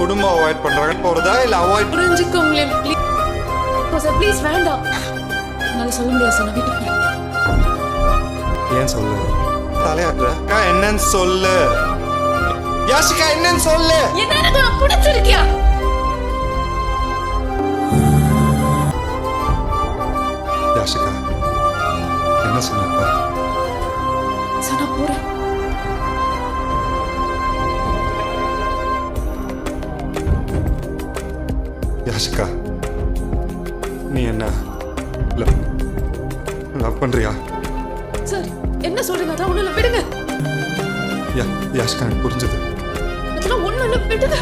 குடும்பம் அவாய்ட் பண்றாங்க போறதா இல்ல அவாய்ட் புரிஞ்சுக்கோங்களேன் சார் ப்ளீஸ் வேண்டாம் என்னால சொல்ல முடியாது சார் நான் வீட்டுக்கு போறேன். ஏன் சொல்லு தலையாட்டுற அக்கா என்னன்னு சொல்லு யாஷிகா என்னன்னு சொல்லு என்ன எனக்கு பிடிச்சிருக்கியா யாஷிகா என்ன சொன்னப்பா சார் நான் போறேன். யாஷிகா நீ என்ன லவ் பண்றியா சார் என்ன சொல்றீங்க அதான் ஒண்ணு விடுங்க யாஷிகா எனக்கு புரிஞ்சது அதெல்லாம் ஒண்ணு விடுங்க